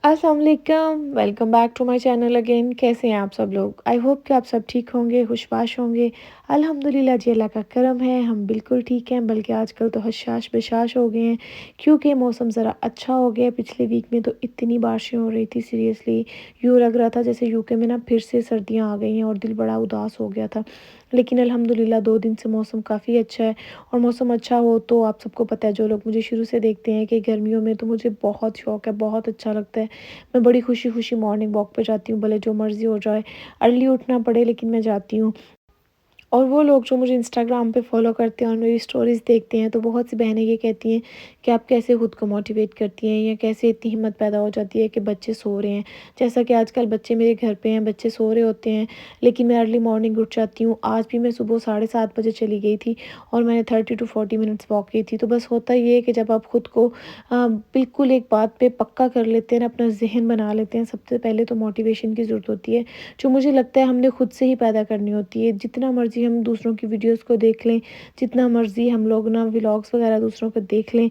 अस्सलाम वालेकुम, welcome back to my channel again. कैसे हैं आप सब लोग? आई होप कि आप सब ठीक होंगे, खुशबाश होंगे। अल्हम्दुलिल्लाह जी, अल्लाह का करम है, हम बिल्कुल ठीक हैं, बल्कि आजकल तो हशाश बेशाश हो गए हैं क्योंकि मौसम ज़रा अच्छा हो गया है। पिछले वीक में तो इतनी बारिशें हो रही थी, सीरियसली यूँ लग रहा था जैसे यूके में ना फिर से सर्दियाँ आ गई हैं और दिल बड़ा उदास हो गया था। लेकिन अल्हम्दुलिल्लाह 2 दिन से मौसम काफ़ी अच्छा है। और मौसम अच्छा हो तो आप सबको पता है, जो लोग मुझे शुरू से देखते हैं, कि गर्मियों में तो मुझे बहुत शौक है, बहुत अच्छा लगता है। मैं बड़ी खुशी-खुशी मॉर्निंग वॉक पे जाती हूँ, भले जो मर्ज़ी हो जाए, अर्ली उठना पड़े, लेकिन मैं जाती हूँ। और वो लोग जो मुझे इंस्टाग्राम पे फ़ॉलो करते हैं और मेरी स्टोरीज़ देखते हैं, तो बहुत सी बहनें ये कहती हैं कि आप कैसे खुद को मोटिवेट करती हैं, या कैसे इतनी हिम्मत पैदा हो जाती है कि बच्चे सो रहे हैं। जैसा कि आजकल बच्चे मेरे घर पे हैं, बच्चे सो रहे होते हैं, लेकिन मैं अर्ली मॉर्निंग उठ जाती हूँ। आज भी मैं सुबह 7:30 बजे चली गई थी और मैंने 30 टू 40 मिनट्स वॉक की थी। तो बस होता ये है कि जब आप खुद को बिल्कुल एक बात पे पक्का कर लेते हैं ना, अपना ज़हन बना लेते हैं, सबसे पहले तो मोटिवेशन की ज़रूरत होती है, जो मुझे लगता है हमने खुद से ही पैदा करनी होती है। जितना मर्ज़ी हम दूसरों की वीडियोज़ को देख लें, जितना मर्ज़ी हम लोग ना व्लॉग्स वगैरह दूसरों को देख लें,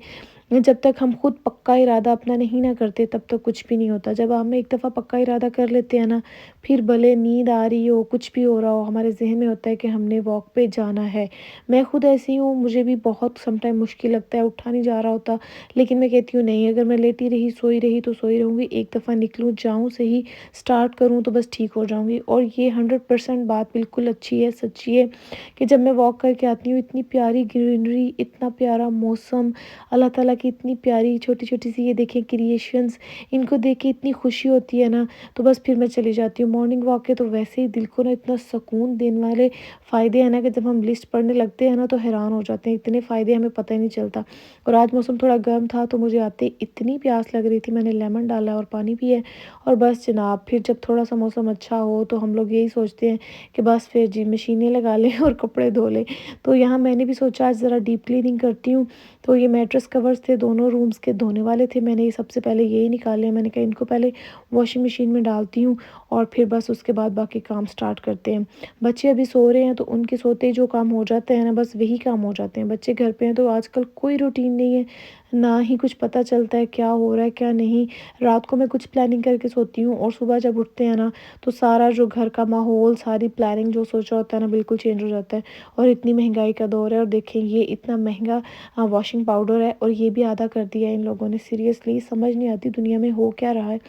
जब तक हम खुद पक्का इरादा अपना नहीं ना करते, तब तक कुछ भी नहीं होता। जब हम एक दफ़ा पक्का इरादा कर लेते हैं ना, फिर भले नींद आ रही हो, कुछ भी हो रहा हो, हमारे ज़हन में होता है कि हमने वॉक पे जाना है। मैं खुद ऐसी हूँ, मुझे भी बहुत समटाइम मुश्किल लगता है, उठा नहीं जा रहा होता, लेकिन मैं कहती हूँ नहीं, अगर मैं लेटी रही, सोई रही तो सोई रहूँगी, एक दफ़ा निकलूँ, जाऊँ सही, स्टार्ट करूँ तो बस ठीक हो जाऊँगी। और ये 100% बात बिल्कुल अच्छी है, सच्ची है, कि जब मैं वॉक करके आती हूँ, इतनी प्यारी ग्रीनरी, इतना प्यारा मौसम, अल्लाह ताला की इतनी प्यारी छोटी-छोटी सी ये देखें क्रिएशंस, इनको देख के इतनी खुशी होती है ना, तो बस फिर मैं चली जाती हूँ। मॉर्निंग वॉक के तो वैसे ही दिल को ना इतना सुकून देने वाले फ़ायदे हैं ना, कि जब हम लिस्ट पढ़ने लगते हैं ना, तो हैरान हो जाते हैं, इतने फ़ायदे हमें पता ही नहीं चलता। और आज मौसम थोड़ा गर्म था, तो मुझे आते ही इतनी प्यास लग रही थी, मैंने लेमन डाला और पानी पिया। और बस जनाब, फिर जब थोड़ा-सा मौसम अच्छा हो, तो हम लोग यही सोचते हैं कि बस फिर जी मशीनें लगा लें और कपड़े धो लें। तो यहाँ मैंने भी सोचा आज ज़रा डीप क्लीनिंग करती हूँ। तो ये मैट्रेस कवर्स थे, दोनों रूम्स के धोने वाले थे, मैंने ये सबसे पहले यही निकाले। मैंने कहा इनको पहले वॉशिंग मशीन में डालती हूँ और फिर बस उसके बाद बाकी काम स्टार्ट करते हैं। बच्चे अभी सो रहे हैं, तो उनके सोते ही जो काम हो जाते हैं ना, बस वही काम हो जाते हैं। बच्चे घर पे हैं, तो आजकल कोई रूटीन नहीं है, ना ही कुछ पता चलता है क्या हो रहा है, क्या नहीं। रात को मैं कुछ प्लानिंग करके सोती हूँ, और सुबह जब उठते हैं ना, तो सारा जो घर का माहौल, सारी प्लानिंग जो सोचा होता है ना, बिल्कुल चेंज हो जाता है। और इतनी महंगाई का दौर है, और देखें ये इतना महंगा वॉशिंग पाउडर है, और ये भी आधा कर दिया है इन लोगों ने। सीरियसली समझ नहीं आती दुनिया में हो क्या रहा है।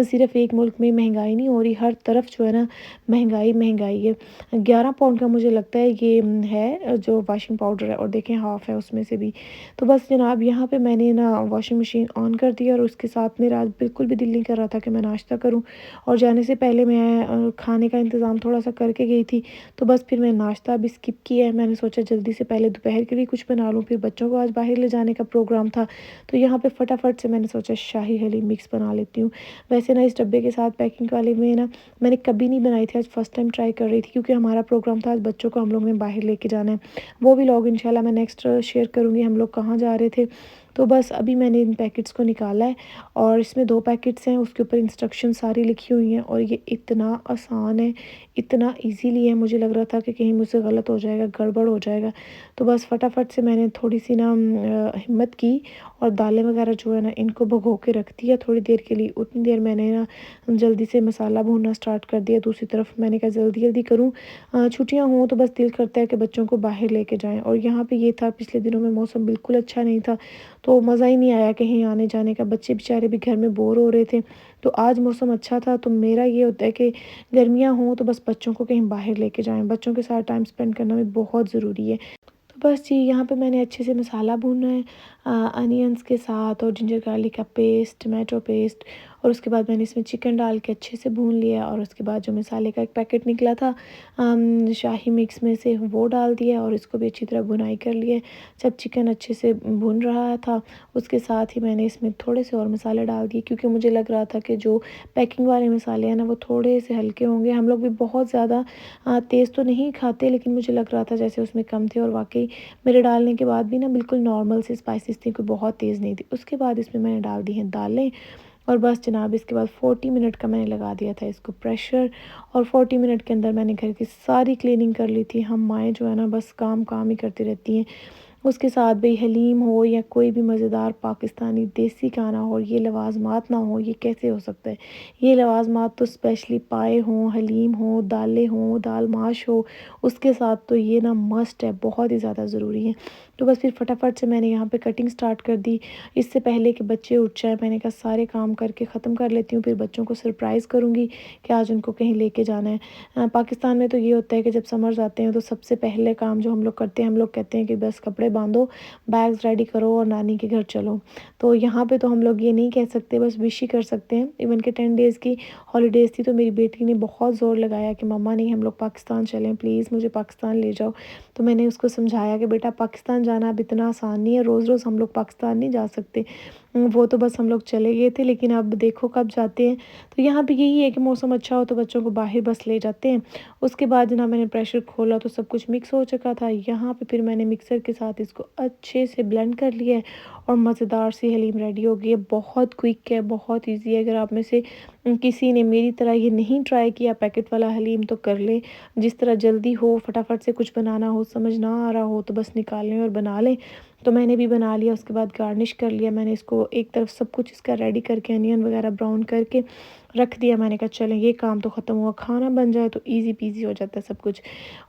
सिर्फ एक मुल्क में महंगाई नहीं हो रही, हर तरफ जो है ना, महंगाई महंगाई है। 11 पाउंड का मुझे लगता है ये है जो वॉशिंग पाउडर है, और देखें हाफ़ है उसमें से भी। तो बस जनाब, यहाँ पे मैंने ना वॉशिंग मशीन ऑन कर दी, और उसके साथ मेरा आज बिल्कुल भी दिल नहीं कर रहा था कि मैं नाश्ता करूँ। और जाने से पहले मैं खाने का इंतज़ाम थोड़ा-सा करके गई थी, तो बस फिर मैं नाश्ता भी स्किप किया है। मैंने सोचा जल्दी से पहले दोपहर के लिए कुछ बना लूँ, फिर बच्चों को आज बाहर ले जाने का प्रोग्राम था, तो यहाँ पे फटाफट से मैंने सोचा शाही हलीम मिक्स बना लेती हूँ। वैसे ना इस डब्बे के साथ पैकिंग वाले में ना, मैंने कभी नहीं बनाई थी, आज फर्स्ट टाइम ट्राई कर रही थी, क्योंकि हमारा प्रोग्राम था आज बच्चों को हम लोग ने बाहर लेके जाना है। वो व्लॉग इंशाल्लाह मैं नेक्स्ट शेयर करूँगी, हम लोग कहाँ जा रहे थे। तो बस अभी मैंने इन पैकेट्स को निकाला है, और इसमें 2 पैकेट्स हैं, उसके ऊपर इंस्ट्रक्शन सारी लिखी हुई हैं, और ये इतना आसान है, इतना ईज़िली है, मुझे लग रहा था कि कहीं मुझसे गलत हो जाएगा, गड़बड़ हो जाएगा। तो बस फटाफट से मैंने थोड़ी-सी ना हिम्मत की, और दालें वगैरह जो है ना, इनको भिगो के रख दिया थोड़ी देर के लिए। उतनी देर मैंने ना जल्दी से मसाला भूनना स्टार्ट कर दिया। दूसरी तरफ मैंने कहा जल्दी-जल्दी करूँ, छुट्टियाँ हों तो बस दिल करता है कि बच्चों को बाहर लेके जाएँ, और यहाँ पे ये था, पिछले दिनों में मौसम बिल्कुल अच्छा नहीं था, तो मज़ा ही नहीं आया कहीं आने-जाने का। बच्चे बेचारे भी घर में बोर हो रहे थे, तो आज मौसम अच्छा था, तो मेरा ये होता है कि गर्मियाँ हों तो बस बच्चों को कहीं बाहर लेके जाएँ, बच्चों के साथ टाइम स्पेंड करना भी बहुत ज़रूरी है। तो बस जी, यहाँ पे मैंने अच्छे से मसाला भूना है, अनियंस के साथ, और जिंजर गार्लिक का पेस्ट, टमाटो पेस्ट, और उसके बाद मैंने इसमें चिकन डाल के अच्छे से भून लिया, और उसके बाद जो मसाले का एक पैकेट निकला था शाही मिक्स में से, वो डाल दिया, और इसको भी अच्छी तरह भुनाई कर लिया। जब चिकन अच्छे से भुन रहा था, उसके साथ ही मैंने इसमें थोड़े से और मसाले डाल दिए, क्योंकि मुझे लग रहा था कि जो पैकिंग वाले मसाले हैं ना, वो थोड़े से हल्के होंगे। हम लोग भी बहुत ज़्यादा तेज़ तो नहीं खाते, लेकिन मुझे लग रहा था जैसे उसमें कम थे, और वाक़ई मेरे डालने के बाद भी ना बिल्कुल नॉर्मल से स्पाइसेस थी, कोई बहुत तेज़ नहीं थी। उसके बाद इसमें मैंने डाल दी हैं दालें, और बस जनाब, इसके बाद 40 मिनट का मैंने लगा दिया था इसको प्रेशर, और 40 मिनट के अंदर मैंने घर की सारी क्लीनिंग कर ली थी। हम माएँ जो है ना, बस काम काम ही करती रहती हैं। उसके साथ भाई हलीम हो या कोई भी मज़ेदार पाकिस्तानी देसी खाना हो, ये लवाज़मात ना हो, ये कैसे हो सकता है। ये लवाज़मात तो स्पेशली पाए हों, हलीम हो, दालें हों, दाल माश हो, उसके साथ तो ये ना मस्ट है, बहुत ही ज़्यादा ज़रूरी है। तो बस फिर फटाफट से मैंने यहाँ पे कटिंग स्टार्ट कर दी। इससे पहले कि बच्चे उठ जाएँ, मैंने कहा सारे काम करके ख़त्म कर लेती हूँ, फिर बच्चों को सरप्राइज़ करूँगी कि आज उनको कहीं लेके जाना है। पाकिस्तान में तो ये होता है कि जब समर्स आते हैं तो सबसे पहले काम जो हम लोग करते हैं, हम लोग कहते हैं कि बस कपड़े बांधो, बैग्स रेडी करो और नानी के घर चलो। तो यहाँ पे तो हम लोग ये नहीं कह सकते, बस विश ही कर सकते हैं। इवन के 10 डेज़ की हॉलीडेज़ थी तो मेरी बेटी ने बहुत ज़ोर लगाया कि मम्मा नहीं, हम लोग पाकिस्तान चलें, प्लीज़ मुझे पाकिस्तान ले जाओ। तो मैंने उसको समझाया कि बेटा पाकिस्तान जाना अब इतना आसान नहीं है, रोज़-रोज़ हम लोग पाकिस्तान नहीं जा सकते। वो तो बस हम लोग चले गए थे, लेकिन अब देखो कब जाते हैं। तो यहाँ पे यही है कि मौसम अच्छा हो तो बच्चों को बाहर बस ले जाते हैं। उसके बाद जनाब मैंने प्रेशर खोला तो सब कुछ मिक्स हो चुका था। यहाँ पे फिर मैंने मिक्सर के साथ इसको अच्छे से ब्लेंड कर लिया है और मज़ेदार सी हलीम रेडी हो गई है। बहुत क्विक है, बहुत ईज़ी है। अगर आप में से किसी ने मेरी तरह ये नहीं ट्राई किया पैकेट वाला हलीम तो कर लें। जिस तरह जल्दी हो, फटाफट से कुछ बनाना हो, समझ ना आ रहा हो तो बस निकाल लें और बना लें। तो मैंने भी बना लिया, उसके बाद गार्निश कर लिया। मैंने इसको एक तरफ सब कुछ इसका रेडी करके अनियन वगैरह ब्राउन करके रख दिया। मैंने कहा चलें ये काम तो ख़त्म हुआ, खाना बन जाए तो ईज़ी पीज़ी हो जाता है सब कुछ।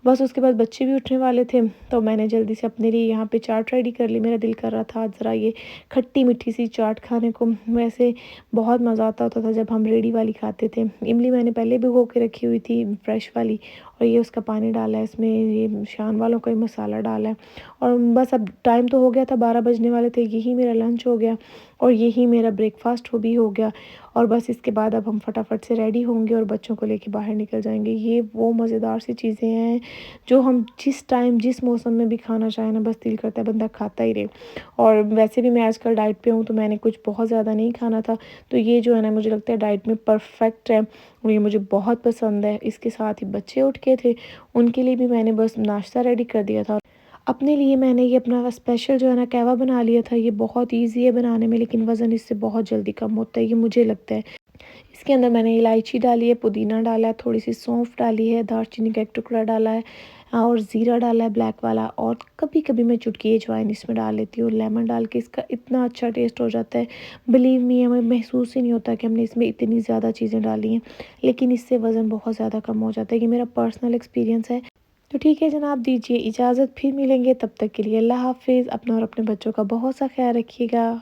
बस उसके बाद बच्चे भी उठने वाले थे तो मैंने जल्दी से अपने लिए यहाँ पे चाट रेडी कर ली। मेरा दिल कर रहा था आज ज़रा ये खट्टी मीठी सी चाट खाने को। वैसे बहुत मज़ा आता होता था जब हम रेडी वाली खाते थे। इमली मैंने पहले भिगो के रखी हुई थी फ्रेश वाली, और ये उसका पानी डाला है इसमें, ये शान वालों का ही मसाला डाला है। और बस अब टाइम तो हो गया था, 12 बजने वाले थे। यही मेरा लंच हो गया और यही मेरा ब्रेकफास्ट हो भी हो गया। और बस इसके बाद अब हम फटाफट से रेडी होंगे और बच्चों को लेके बाहर निकल जाएंगे। ये वो मज़ेदार सी चीज़ें हैं जो हम जिस टाइम जिस मौसम में भी खाना चाहें ना, बस दिल करता है बंदा खाता ही रहे। और वैसे भी मैं आजकल डाइट पे हूँ तो मैंने कुछ बहुत ज़्यादा नहीं खाना था, तो ये जो है ना मुझे लगता है डाइट में परफेक्ट है और ये मुझे बहुत पसंद है। इसके साथ ही बच्चे उठ के थे, उनके लिए भी मैंने बस नाश्ता रेडी कर दिया था। अपने लिए मैंने ये अपना स्पेशल जो है ना कहवा बना लिया था। ये बहुत ईज़ी है बनाने में, लेकिन वज़न इससे बहुत जल्दी कम होता है, ये मुझे लगता है। इसके अंदर मैंने इलायची डाली है, पुदीना डाला है, थोड़ी सी सौंफ डाली है, दालचीनी का एक टुकड़ा डाला है, और ज़ीरा डाला है ब्लैक वाला, और कभी-कभी मैं चुटकी अजवाइन इसमें डाल लेती हूँ। लेमन डाल के इसका इतना अच्छा टेस्ट हो जाता है, बिलीव मी, हमें महसूस ही नहीं होता कि हमने इसमें इतनी ज़्यादा चीज़ें डाली हैं, लेकिन इससे वज़न बहुत ज़्यादा कम हो जाता है। ये मेरा पर्सनल एक्सपीरियंस है। तो ठीक है जनाब, दीजिए इजाज़त, फिर मिलेंगे, तब तक के लिए अल्लाह हाफ़िज़। अपना और अपने बच्चों का बहुत सा ख्याल रखिएगा।